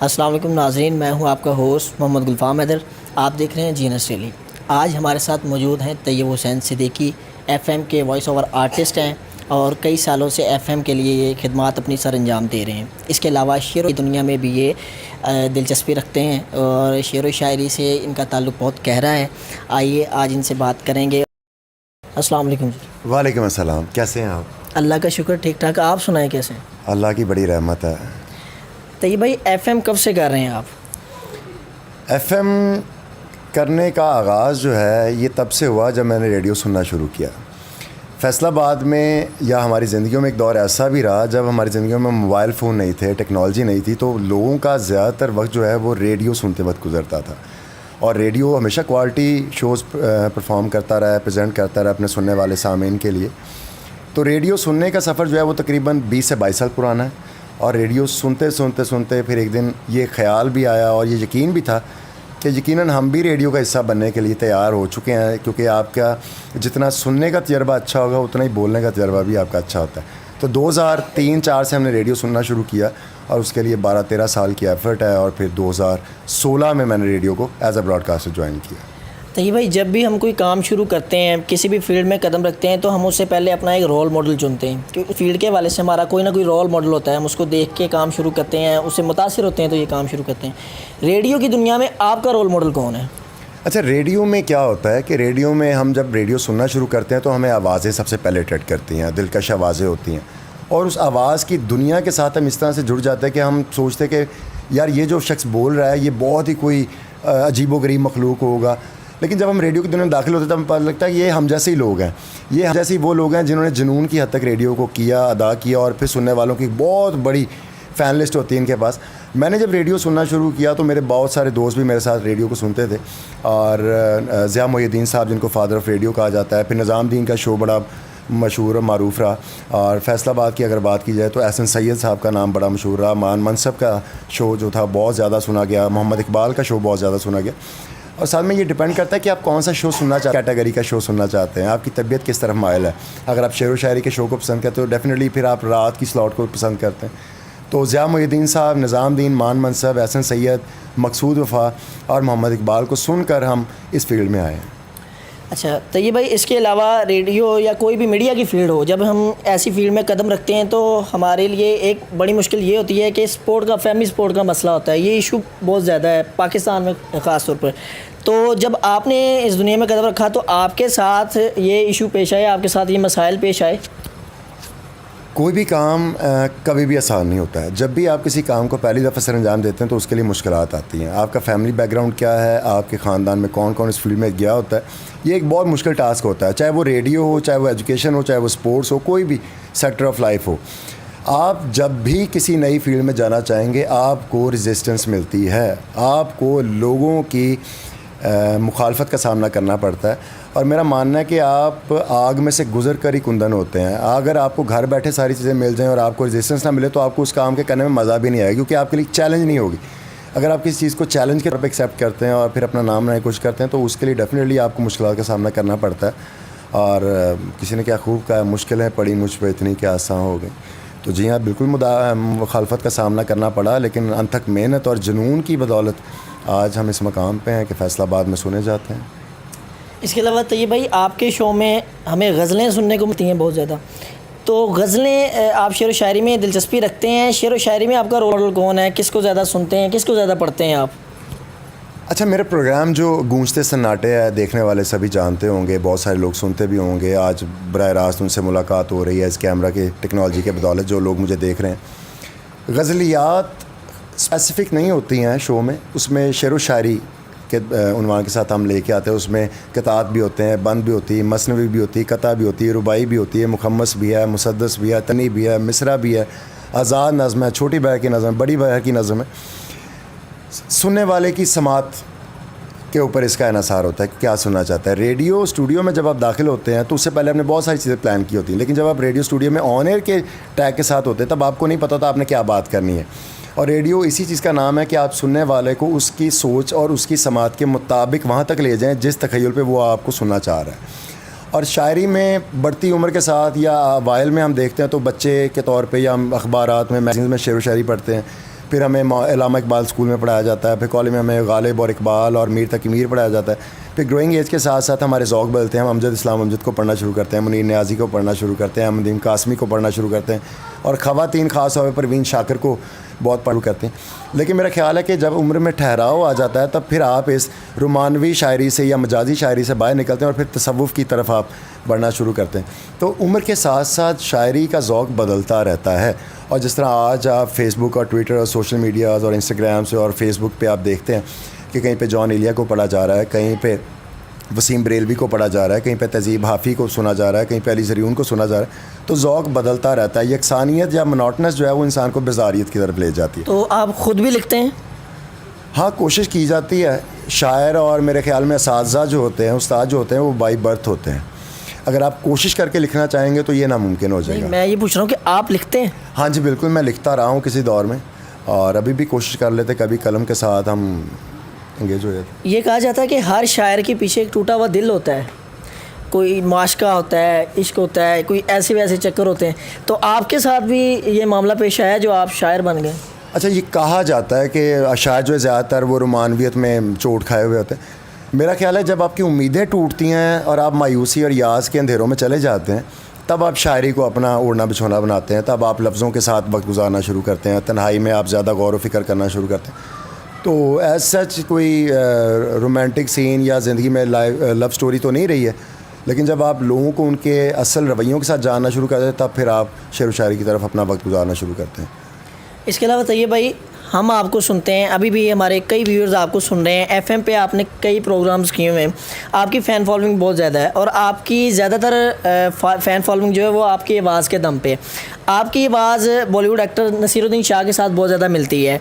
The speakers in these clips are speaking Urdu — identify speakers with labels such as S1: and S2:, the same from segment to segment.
S1: السلام علیکم ناظرین، میں ہوں آپ کا ہوسٹ محمد گلفام حیدر۔ آپ دیکھ رہے ہیں جینس ڈیلی۔ آج ہمارے ساتھ موجود ہیں طیب حسین صدیقی، ایف ایم کے وائس اوور آرٹسٹ ہیں اور کئی سالوں سے ایف ایم کے لیے یہ خدمات اپنی سر انجام دے رہے ہیں۔ اس کے علاوہ شعر کی دنیا میں بھی یہ دلچسپی رکھتے ہیں اور شعر و شاعری سے ان کا تعلق بہت گہرا ہے۔ آئیے آج ان سے بات کریں گے۔ السلام علیکم جی۔
S2: وعلیکم السلام، کیسے ہیں آپ؟
S1: اللہ کا شکر، ٹھیک ٹھاک۔ آپ سنائیں کیسے ہیں؟
S2: اللہ کی بڑی رحمت ہے۔
S1: طیب بھائی، ایف ایم کب سے کر رہے ہیں آپ؟
S2: ایف ایم کرنے کا آغاز جو ہے یہ تب سے ہوا جب میں نے ریڈیو سننا شروع کیا۔ فیصل آباد میں یا ہماری زندگیوں میں ایک دور ایسا بھی رہا جب ہماری زندگیوں میں موبائل فون نہیں تھے، ٹیکنالوجی نہیں تھی، تو لوگوں کا زیادہ تر وقت جو ہے وہ ریڈیو سنتے وقت گزرتا تھا، اور ریڈیو ہمیشہ کوالٹی شوز پرفارم کرتا رہا، پریزنٹ کرتا رہا اپنے سننے والے سامعین کے لیے۔ تو ریڈیو سننے کا سفر جو ہے وہ تقریباً 20 سے 22 سال پرانا ہے، اور ریڈیو سنتے پھر ایک دن یہ خیال بھی آیا اور یہ یقین بھی تھا کہ یقیناً ہم بھی ریڈیو کا حصہ بننے کے لیے تیار ہو چکے ہیں، کیونکہ آپ کا جتنا سننے کا تجربہ اچھا ہوگا اتنا ہی بولنے کا تجربہ بھی آپ کا اچھا ہوتا ہے۔ تو 2003-04 سے ہم نے ریڈیو سننا شروع کیا، اور اس کے لیے 12-13 سال کی ایفرٹ ہے، اور پھر 2016 میں نے ریڈیو کو as a broadcaster join کیا۔
S1: طیب بھائی، جب بھی ہم کوئی کام شروع کرتے ہیں، کسی بھی فیلڈ میں قدم رکھتے ہیں، تو ہم اس سے پہلے اپنا ایک رول ماڈل چنتے ہیں، کیونکہ فیلڈ کے حوالے سے ہمارا کوئی نہ کوئی رول ماڈل ہوتا ہے۔ ہم اس کو دیکھ کے کام شروع کرتے ہیں، اس سے متاثر ہوتے ہیں تو یہ کام شروع کرتے ہیں۔ ریڈیو کی دنیا میں آپ کا رول ماڈل کون ہے؟
S2: اچھا، ریڈیو میں کیا ہوتا ہے کہ ریڈیو میں ہم جب ریڈیو سننا شروع کرتے ہیں تو ہمیں آوازیں سب سے پہلے اٹریکٹ کرتی ہیں، دلکش آوازیں ہوتی ہیں، اور اس آواز کی دنیا کے ساتھ ہم اس طرح سے جڑ جاتے ہیں کہ ہم سوچتے ہیں کہ یار یہ جو شخص بول رہا ہے یہ بہت ہی کوئی عجیب و غریب مخلوق ہوگا۔ لیکن جب ہم ریڈیو کی دنیا میں داخل ہوتے ہیں تو ہمیں پتہ لگتا ہے کہ یہ ہم جیسے ہی لوگ ہیں، یہ ہم جیسے ہی وہ لوگ ہیں جنہوں نے جنون کی حد تک ریڈیو کو کیا، ادا کیا، اور پھر سننے والوں کی بہت بڑی فین لسٹ ہوتی ہے ان کے پاس۔ میں نے جب ریڈیو سننا شروع کیا تو میرے بہت سارے دوست بھی میرے ساتھ ریڈیو کو سنتے تھے، اور ضیاء محی الدین صاحب جن کو فادر آف ریڈیو کہا جاتا ہے، پھر نظام الدین کا شو بڑا مشہور اور معروف رہا، اور فیصل آباد کی اگر بات کی جائے تو احسن سید صاحب کا نام بڑا مشہور رہا، مان منصب کا شو جو تھا بہت زیادہ سنا گیا، محمد اقبال کا شو بہت زیادہ سنا گیا۔ اور ساتھ میں یہ ڈیپینڈ کرتا ہے کہ آپ کون سا شو سننا چاہتے ہیں، کیٹیگری کا شو سننا چاہتے ہیں، آپ کی طبیعت کس طرف مائل ہے۔ اگر آپ شعر و شاعری کے شو کو پسند کرتے ہو تو ڈیفینیٹلی پھر آپ رات کی سلاٹ کو پسند کرتے ہیں۔ تو ضیاء محی الدین صاحب، نظام الدین، مان منصب، احسن سید، مقصود وفا اور محمد اقبال کو سن کر ہم اس فیلڈ میں آئے ہیں۔
S1: اچھا طیب بھائی، اس کے علاوہ ریڈیو یا کوئی بھی میڈیا کی فیلڈ ہو، جب ہم ایسی فیلڈ میں قدم رکھتے ہیں تو ہمارے لیے ایک بڑی مشکل یہ ہوتی ہے کہ سپورٹ کا، فیملی سپورٹ کا مسئلہ ہوتا ہے۔ یہ ایشو بہت زیادہ ہے پاکستان میں خاص طور پر۔ تو جب آپ نے اس دنیا میں قدم رکھا تو آپ کے ساتھ یہ ایشو پیش آئے، آپ کے ساتھ یہ مسائل پیش آئے؟
S2: کوئی بھی کام کبھی بھی آسان نہیں ہوتا ہے۔ جب بھی آپ کسی کام کو پہلی دفعہ سر انجام دیتے ہیں تو اس کے لیے مشکلات آتی ہیں۔ آپ کا فیملی بیک گراؤنڈ کیا ہے، آپ کے خاندان میں کون کون اس فیلڈ میں گیا ہوتا ہے، یہ ایک بہت مشکل ٹاسک ہوتا ہے، چاہے وہ ریڈیو ہو، چاہے وہ ایجوکیشن ہو، چاہے وہ اسپورٹس ہو، کوئی بھی سیکٹر آف لائف ہو۔ آپ جب بھی کسی نئی فیلڈ میں جانا چاہیں گے آپ کو ریزسٹنس ملتی ہے، آپ کو لوگوں کی مخالفت کا سامنا کرنا پڑتا ہے، اور میرا ماننا ہے کہ آپ آگ میں سے گزر کر ہی کندن ہوتے ہیں۔ اگر آپ کو گھر بیٹھے ساری چیزیں مل جائیں اور آپ کو ریزسٹنس نہ ملے تو آپ کو اس کام کے کرنے میں مزہ بھی نہیں آئے گا، کیونکہ آپ کے لیے چیلنج نہیں ہوگی۔ اگر آپ کسی چیز کو چیلنج کے طور پہ ایکسیپٹ کرتے ہیں اور پھر اپنا نام بنانے کی کوشش کرتے ہیں تو اس کے لیے ڈیفینیٹلی آپ کو مشکلات کا سامنا کرنا پڑتا ہے۔ اور کسی نے کیا خوب کہا، مشکلیں پڑی مجھ پہ اتنی کہ آسان ہو گئی۔ تو جی ہاں، بالکل مخالفت کا سامنا کرنا پڑا، لیکن انتھک محنت اور جنون کی بدولت آج ہم اس مقام پہ ہیں کہ فیصل آباد میں سنے جاتے ہیں۔
S1: اس کے علاوہ طیب بھائی، آپ کے شو میں ہمیں غزلیں سننے کو ملتی ہیں بہت زیادہ، تو غزلیں آپ شعر و شاعری میں دلچسپی رکھتے ہیں؟ شعر و شاعری میں آپ کا رول ماڈل کون ہے؟ کس کو زیادہ سنتے ہیں، کس کو زیادہ پڑھتے ہیں آپ؟
S2: اچھا، میرا پروگرام جو گونجتے سناٹے ہے دیکھنے والے سبھی جانتے ہوں گے، بہت سارے لوگ سنتے بھی ہوں گے۔ آج براہ راست ان سے ملاقات ہو رہی ہے اس کیمرہ کے ٹیکنالوجی کے بدولت، جو لوگ مجھے دیکھ رہے ہیں۔ غزلیات اسپیسیفک نہیں ہوتی ہیں شو میں، اس میں شعر و شاعری کے عنوان کے ساتھ ہم لے کے آتے ہیں۔ اس میں قطعات بھی ہوتے ہیں، بند بھی ہوتی ہے، مثنوی بھی ہوتی ہے، قطع بھی ہوتی ہے، رباعی بھی ہوتی ہے، مخمس بھی ہے، مسدس بھی ہے، تنی بھی ہے، مصرع بھی ہے، آزاد نظم ہے، چھوٹی بہر کی نظم، بڑی بہر کی نظم ہے۔ سننے والے کی سماعت کے اوپر اس کا انحصار ہوتا ہے کہ کیا سننا چاہتا ہے۔ ریڈیو اسٹوڈیو میں جب آپ داخل ہوتے ہیں تو اس سے پہلے آپ نے بہت ساری چیزیں پلان کی ہوتی ہیں، لیکن جب آپ ریڈیو اسٹوڈیو میں آن ایئر کے ٹیگ کے ساتھ ہوتے ہیں تب آپ کو نہیں پتہ ہوتا آپ نے کیا بات کرنی ہے۔ اور ریڈیو اسی چیز کا نام ہے کہ آپ سننے والے کو اس کی سوچ اور اس کی سماعت کے مطابق وہاں تک لے جائیں جس تخیل پہ وہ آپ کو سننا چاہ رہا ہے۔ اور شاعری میں بڑھتی عمر کے ساتھ یا اوائل میں ہم دیکھتے ہیں تو بچے کے طور پہ یا ہم اخبارات میں، میگزینز میں شعر و شاعری پڑھتے ہیں، پھر ہمیں علامہ اقبال اسکول میں پڑھایا جاتا ہے, پھر کالج میں ہمیں غالب اور اقبال اور میر تقی میر پڑھایا جاتا ہے. پھر گروئنگ ایج کے ساتھ ساتھ ہمارے ذوق بدلتے ہیں, ہم امجد اسلام امجد کو پڑھنا شروع کرتے ہیں, منیر نیازی کو پڑھنا شروع کرتے ہیں, احمد ندیم قاسمی کو پڑھنا شروع کرتے ہیں, اور خواتین خاص طور پر پروین شاکر کو بہت پڑھ کرتے ہیں. لیکن میرا خیال ہے کہ جب عمر میں ٹھہراؤ آ جاتا ہے تب پھر آپ اس رومانوی شاعری سے یا مجازی شاعری سے باہر نکلتے ہیں اور پھر تصوف کی طرف آپ بڑھنا شروع کرتے ہیں. تو عمر کے ساتھ ساتھ شاعری کا ذوق بدلتا رہتا ہے. اور جس طرح آج آپ فیس بک اور ٹویٹر اور سوشل میڈیاز اور انسٹاگرام سے اور فیس بک پہ آپ دیکھتے ہیں کہ کہیں پہ جان ایلیا کو پڑھا جا رہا ہے, کہیں پہ وسیم بریلوی کو پڑھا جا رہا ہے, کہیں پہ تہذیب حافی کو سنا جا رہا ہے, کہیں پہ علی زریون کو سنا جا رہا ہے. تو ذوق بدلتا رہتا ہے. یکسانیت یا منوٹنس جو ہے وہ انسان کو بیزاریت کی طرف لے جاتی ہے.
S1: تو آپ خود بھی لکھتے ہیں؟
S2: ہاں, کوشش کی جاتی ہے. شاعر اور میرے خیال میں اساتذہ جو ہوتے ہیں, استاد جو ہوتے ہیں, وہ بائی برتھ ہوتے ہیں. اگر آپ کوشش کر کے لکھنا چاہیں گے تو یہ ناممکن ہو جائے گا.
S1: میں یہ پوچھ رہا ہوں کہ آپ لکھتے ہیں؟
S2: ہاں جی بالکل, میں لکھتا رہا ہوں کسی دور میں, اور ابھی بھی کوشش کر لیتے کبھی قلم کے ساتھ ہم انگیج ہو جاتے.
S1: یہ کہا جاتا ہے کہ ہر شاعر کے پیچھے ایک ٹوٹا ہوا دل ہوتا ہے, کوئی معاشقہ ہوتا ہے, عشق ہوتا ہے, کوئی ایسے ویسے چکر ہوتے ہیں. تو آپ کے ساتھ بھی یہ معاملہ پیش آیا جو آپ شاعر بن گئے؟
S2: اچھا, یہ کہا جاتا ہے کہ شاعر جو ہے زیادہ تر وہ رومانویت میں چوٹ کھائے ہوئے ہوتے ہیں. میرا خیال ہے جب آپ کی امیدیں ٹوٹتی ہیں اور آپ مایوسی اور یاس کے اندھیروں میں چلے جاتے ہیں تب آپ شاعری کو اپنا اوڑھنا بچھونا بناتے ہیں. تب آپ لفظوں کے ساتھ وقت گزارنا شروع کرتے ہیں, تنہائی میں آپ زیادہ غور و فکر کرنا شروع کرتے ہیں. تو ایز سچ کوئی رومانٹک سین یا زندگی میں لو سٹوری تو نہیں رہی ہے, لیکن جب آپ لوگوں کو ان کے اصل رویوں کے ساتھ جاننا شروع کرتے ہیں تب پھر آپ شعر و شاعری کی طرف اپنا وقت گزارنا شروع کرتے ہیں.
S1: اس کے علاوہ طیب بھائی, ہم آپ کو سنتے ہیں, ابھی بھی ہمارے کئی ویورز آپ کو سن رہے ہیں. ایف ایم پہ آپ نے کئی پروگرامز کیے ہوئے ہیں, آپ کی فین فالوئنگ بہت زیادہ ہے, اور آپ کی زیادہ تر فین فالوئنگ جو ہے وہ آپ کی آواز کے دم پہ. آپ کی آواز بالی ووڈ ایکٹر نصیر الدین شاہ کے ساتھ بہت زیادہ ملتی ہے.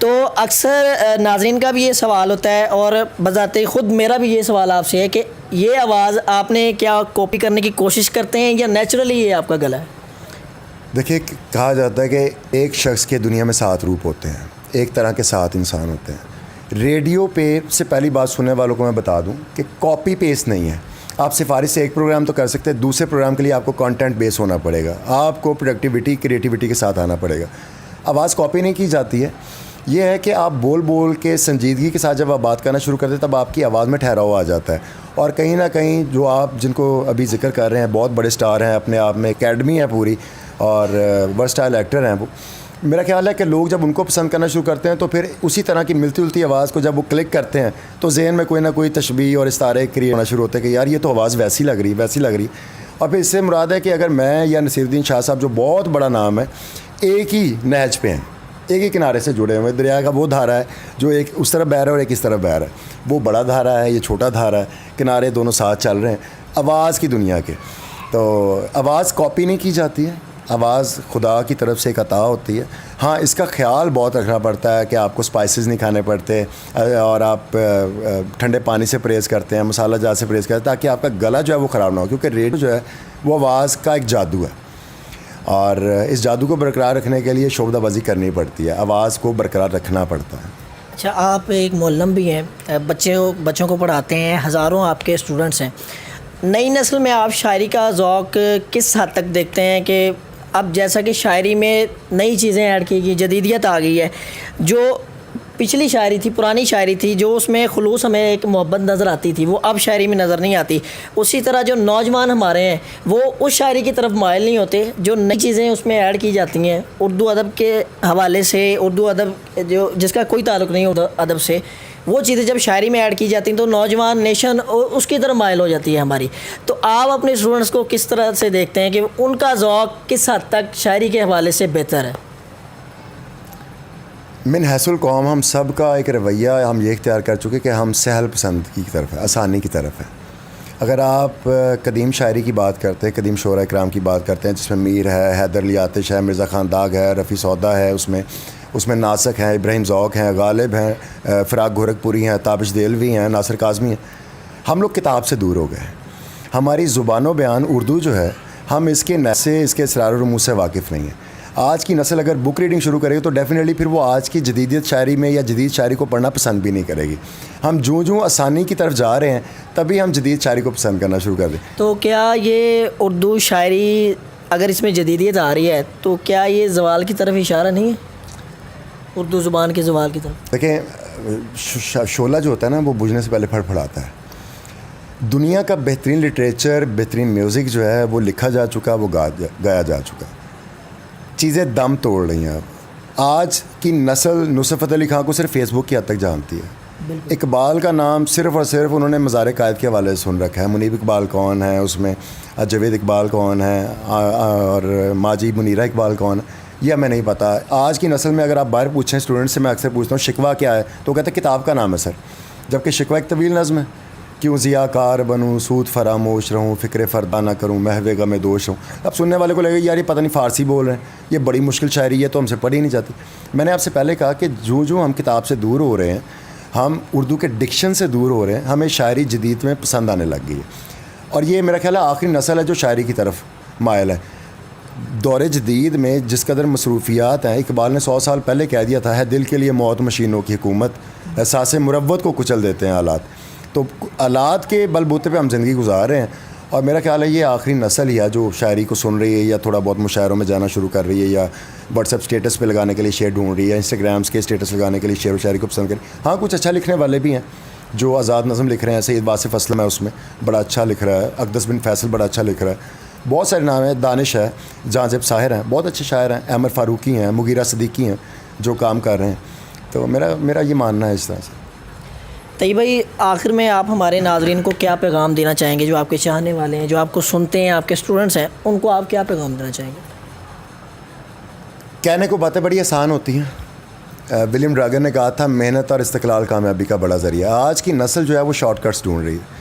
S1: تو اکثر ناظرین کا بھی یہ سوال ہوتا ہے, اور بذات خود میرا بھی یہ سوال آپ سے ہے کہ یہ آواز آپ نے کیا کاپی کرنے کی کوشش کرتے ہیں یا نیچرلی یہ آپ کا گلا ہے؟
S2: دیکھیے, کہا جاتا ہے کہ ایک شخص کے دنیا میں 7 روپ ہوتے ہیں, ایک طرح کے 7 انسان ہوتے ہیں. ریڈیو پہ سے پہلی بات سننے والوں کو میں بتا دوں کہ کاپی پیسٹ نہیں ہے. آپ سفارش سے ایک پروگرام تو کر سکتے ہیں, دوسرے پروگرام کے لیے آپ کو کانٹینٹ بیس ہونا پڑے گا, آپ کو پروڈکٹیوٹی کریٹیوٹی کے ساتھ آنا پڑے گا. آواز کاپی نہیں کی جاتی ہے. یہ ہے کہ آپ بول بول کے سنجیدگی کے ساتھ جب آپ بات کرنا شروع کرتے ہیں تب آپ کی آواز میں ٹھہراؤ آ جاتا ہے. اور کہیں نہ کہیں جو آپ جن کو ابھی ذکر کر رہے ہیں بہت بڑے سٹار ہیں, اپنے آپ میں اکیڈمی ہے پوری, اور ورسٹائل ایکٹر ہیں وہ. میرا خیال ہے کہ لوگ جب ان کو پسند کرنا شروع کرتے ہیں تو پھر اسی طرح کی ملتی جلتی آواز کو جب وہ کلک کرتے ہیں تو ذہن میں کوئی نہ کوئی تشبیہ اور استعارے کریٹ ہونا شروع ہوتے ہیں کہ یار یہ تو آواز ویسی لگ رہی. اور پھر اس سے مراد ہے کہ اگر میں یا نصیر الدین شاہ صاحب جو بہت بڑا نام ہے ایک ہی نہج پہ ہیں, ایک ہی کنارے سے جڑے ہوئے, دریا کا وہ دھارا ہے جو ایک اس طرف بہہ رہا ہے اور ایک اس طرف بہہ رہا ہے, وہ بڑا دھارا ہے, یہ چھوٹا دھارا ہے, کنارے دونوں ساتھ چل رہے ہیں آواز کی دنیا کے. تو آواز کاپی نہیں کی جاتی ہے, آواز خدا کی طرف سے ایک عطا ہوتی ہے. ہاں, اس کا خیال بہت رکھنا پڑتا ہے کہ آپ کو سپائسز نہیں کھانے پڑتے, اور آپ ٹھنڈے پانی سے پرہیز کرتے ہیں, مسالہ جات سے پرہیز کرتے ہیں تاکہ آپ کا گلا جو ہے وہ خراب نہ ہو, کیونکہ ریڈیو جو ہے وہ آواز کا ایک جادو ہے, اور اس جادو کو برقرار رکھنے کے لیے شعبدہ بازی کرنی پڑتی ہے, آواز کو برقرار رکھنا پڑتا ہے.
S1: اچھا, آپ ایک معلم بھی ہیں, بچوں کو پڑھاتے ہیں, ہزاروں آپ کے اسٹوڈنٹس ہیں. نئی نسل میں آپ شاعری کا ذوق کس حد تک دیکھتے ہیں کہ اب جیسا کہ شاعری میں نئی چیزیں ایڈ کی گئی, جدیدیت آ گئی ہے, جو پچھلی شاعری تھی, پرانی شاعری تھی, جو اس میں خلوص ہمیں ایک محبت نظر آتی تھی, وہ اب شاعری میں نظر نہیں آتی. اسی طرح جو نوجوان ہمارے ہیں وہ اس شاعری کی طرف مائل نہیں ہوتے, جو نئی چیزیں اس میں ایڈ کی جاتی ہیں اردو ادب کے حوالے سے, اردو ادب جو جس کا کوئی تعلق نہیں اردو ادب سے, وہ چیزیں جب شاعری میں ایڈ کی جاتی ہیں تو نوجوان نیشن اس کی طرف مائل ہو جاتی ہے ہماری. تو آپ اپنے اسٹوڈنٹس کو کس طرح سے دیکھتے ہیں کہ ان کا ذوق کس حد تک شاعری کے حوالے سے بہتر ہے؟
S2: من حیث القوم ہم سب کا ایک رویہ ہم یہ اختیار کر چکے کہ ہم سہل پسند کی طرف ہے, آسانی کی طرف ہے. اگر آپ قدیم شاعری کی بات کرتے ہیں, قدیم شعراء کرام کی بات کرتے ہیں جس میں میر ہے, حیدر علی آتش ہے, مرزا خان داغ ہے, رفیع سودا ہے, اس میں ناسک ہیں, ابراہیم ذوق ہیں, غالب ہیں, فراق گورکھپوری ہیں, تابش دیلوی ہیں, ناصر کاظمی ہیں. ہم لوگ کتاب سے دور ہو گئے. ہماری زبان و بیان اردو جو ہے, ہم اس کے نسے, اس کے اسرار و رموز سے واقف نہیں ہیں. آج کی نسل اگر بک ریڈنگ شروع کرے گی تو ڈیفینیٹلی پھر وہ آج کی جدیدیت شاعری میں یا جدید شاعری کو پڑھنا پسند بھی نہیں کرے گی. ہم جو آسانی کی طرف جا رہے ہیں تبھی ہم جدید شاعری کو پسند کرنا شروع کر دیں.
S1: تو کیا یہ اردو شاعری اگر اس میں جدیدیت آ رہی ہے تو کیا یہ زوال کی طرف اشارہ نہیں ہے؟ اردو زبان کے زوال کی طرف؟
S2: دیکھیں شعلہ جو ہوتا ہے نا وہ بجھنے سے پہلے پھڑپھڑاتا ہے. دنیا کا بہترین لٹریچر، بہترین میوزک جو ہے وہ لکھا جا چکا، وہ گایا جا چکا. چیزیں دم توڑ رہی ہیں. اب آج کی نسل نصرت فتح علی خان کو صرف فیس بک کی حد تک جانتی ہے. اقبال کا نام صرف اور صرف انہوں نے مزار قائد کے حوالے سے سن رکھا ہے. منیب اقبال کون ہے، اس میں جاوید اقبال کون ہے، اور ماجی منیرہ اقبال کون ہے، یہ ہمیں نہیں پتہ. آج کی نسل میں اگر آپ باہر پوچھیں اسٹوڈنٹ سے، میں اکثر پوچھتا ہوں شکوہ کیا ہے، تو کہتے ہیں کتاب کا نام ہے سر. جبکہ شکوہ ایک طویل نظم ہے. کیوں ضیاء کار بنوں، سود فراموش رہوں، فکر فردا نہ کروں، محو غم دوش رہوں. اب سننے والے کو لگے یار یہ پتہ نہیں فارسی بول رہے ہیں، یہ بڑی مشکل شاعری ہے تو ہم سے پڑھی نہیں جاتی. میں نے آپ سے پہلے کہا کہ جو ہم کتاب سے دور ہو رہے ہیں، ہم اردو کے ڈکشن سے دور ہو رہے ہیں، ہمیں شاعری جدید میں پسند آنے لگ گئی ہے. اور یہ میرا خیال ہے آخری نسل ہے جو شاعری کی طرف مائل ہے. دور جدید میں جس قدر مصروفیات ہیں، اقبال نے 100 سال پہلے کہہ دیا تھا ہے دل کے لیے موت مشینوں کی حکومت، احساس مروت کو کچل دیتے ہیں آلات. تو آلات کے بل بوتے پہ ہم زندگی گزار رہے ہیں. اور میرا خیال ہے یہ آخری نسل ہی ہے جو شاعری کو سن رہی ہے، یا تھوڑا بہت مشاعروں میں جانا شروع کر رہی ہے، یا واٹس ایپ اسٹیٹس پہ لگانے کے لیے شعر ڈھونڈ رہی ہے، انسٹاگرامس کے اسٹیٹس لگانے کے لیے شعر و شاعری کو پسند کر رہی ہے. ہاں کچھ اچھا لکھنے والے بھی ہیں جو آزاد نظم لکھ رہے ہیں. سید واصف اسلم ہے، اس میں بڑا اچھا لکھ رہا ہے. اقدس بن فیصل بڑا اچھا لکھ رہا ہے. بہت سارے نام ہیں. دانش ہے، جہاں زیب ساحر ہیں، بہت اچھے شاعر ہیں. احمد فاروقی ہیں، مغیرہ صدیقی ہیں جو کام کر رہے ہیں. تو میرا یہ ماننا ہے اس طرح سے.
S1: طیب بھائی، آخر میں آپ ہمارے ناظرین کو کیا پیغام دینا چاہیں گے؟ جو آپ کے چاہنے والے ہیں، جو آپ کو سنتے ہیں، آپ کے اسٹوڈنٹس ہیں، ان کو آپ کیا پیغام دینا چاہیں گے؟
S2: کہنے کو باتیں بڑی آسان ہوتی ہیں. ولیم ڈراگن نے کہا تھا محنت اور استقلال کامیابی کا بڑا ذریعہ. آج کی نسل جو ہے وہ شارٹ کٹس ڈھونڈ رہی ہے.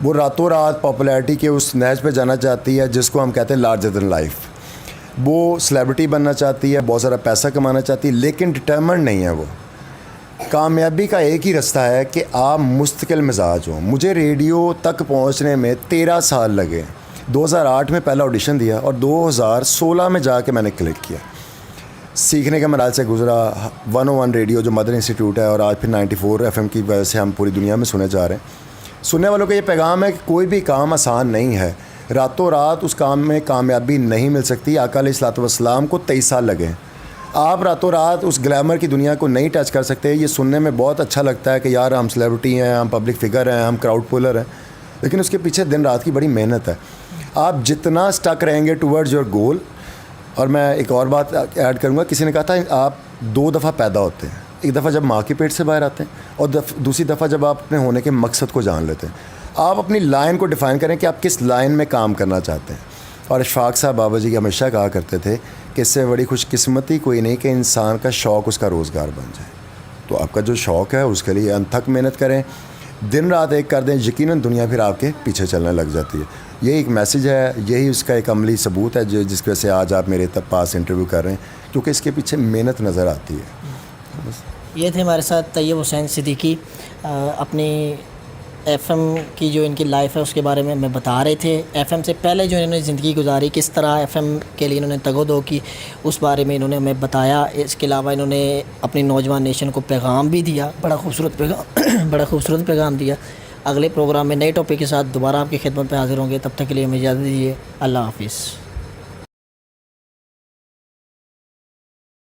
S2: وہ راتوں رات پاپولیرٹی کے اس نہج پہ جانا چاہتی ہے جس کو ہم کہتے ہیں لارجر دین لائف. وہ سلیبریٹی بننا چاہتی ہے، بہت سارا پیسہ کمانا چاہتی ہے، لیکن ڈٹرمنڈ نہیں ہے. وہ کامیابی کا ایک ہی رستہ ہے کہ آپ مستقل مزاج ہوں. مجھے ریڈیو تک پہنچنے میں 13 سال لگے. 2008 میں پہلا آڈیشن دیا اور 2016 میں جا کے میں نے کلک کیا. سیکھنے کے مراحل سے گزرا. 101 ریڈیو جو مدر انسٹیٹیوٹ ہے، اور آج پھر 94 FM کی وجہ سے ہم پوری دنیا میں سنے جا رہے ہیں. سننے والوں کا یہ پیغام ہے کہ کوئی بھی کام آسان نہیں ہے. راتوں رات اس کام میں کامیابی نہیں مل سکتی. آقا علیہ الصلوۃ والسلام کو 23 سال لگے. آپ راتوں رات اس گلیمر کی دنیا کو نہیں ٹچ کر سکتے. یہ سننے میں بہت اچھا لگتا ہے کہ یار ہم سلیبریٹی ہیں، ہم پبلک فگر ہیں، ہم کراؤڈ پولر ہیں، لیکن اس کے پیچھے دن رات کی بڑی محنت ہے. آپ جتنا اسٹک رہیں گے ٹورڈز یور گول. اور میں ایک اور بات ایڈ کروں گا. کسی نے کہا تھا آپ 2 دفعہ پیدا ہوتے ہیں. ایک دفعہ جب ماں کے پیٹ سے باہر آتے ہیں، اور دوسری دفعہ جب آپ اپنے ہونے کے مقصد کو جان لیتے ہیں. آپ اپنی لائن کو ڈیفائن کریں کہ آپ کس لائن میں کام کرنا چاہتے ہیں. اور اشفاق صاحب بابا جی ہمیشہ کہا کرتے تھے کہ اس سے بڑی خوش قسمتی کوئی نہیں کہ انسان کا شوق اس کا روزگار بن جائے. تو آپ کا جو شوق ہے اس کے لیے انتھک محنت کریں، دن رات ایک کر دیں، یقیناً دنیا پھر آپ کے پیچھے چلنے لگ جاتی ہے. یہی ایک میسیج ہے، یہی اس کا ایک عملی ثبوت ہے جس کی وجہ سے آج آپ میرے پاس انٹرویو کر رہے ہیں، کیونکہ اس کے پیچھے محنت نظر آتی ہے.
S1: یہ تھے ہمارے ساتھ طیب حسین صدیقی. اپنی ایف ایم کی جو ان کی لائف ہے اس کے بارے میں ہمیں بتا رہے تھے. ایف ایم سے پہلے جو انہوں نے زندگی گزاری، کس طرح ایف ایم کے لیے انہوں نے تگ و دو کی، اس بارے میں انہوں نے ہمیں بتایا. اس کے علاوہ انہوں نے اپنی نوجوان نیشن کو پیغام بھی دیا، بڑا خوبصورت پیغام دیا. اگلے پروگرام میں نئے ٹاپک کے ساتھ دوبارہ آپ کی خدمت پہ حاضر ہوں گے. تب تک کے لیے ہمیں اجازت دیجیے. اللہ حافظ.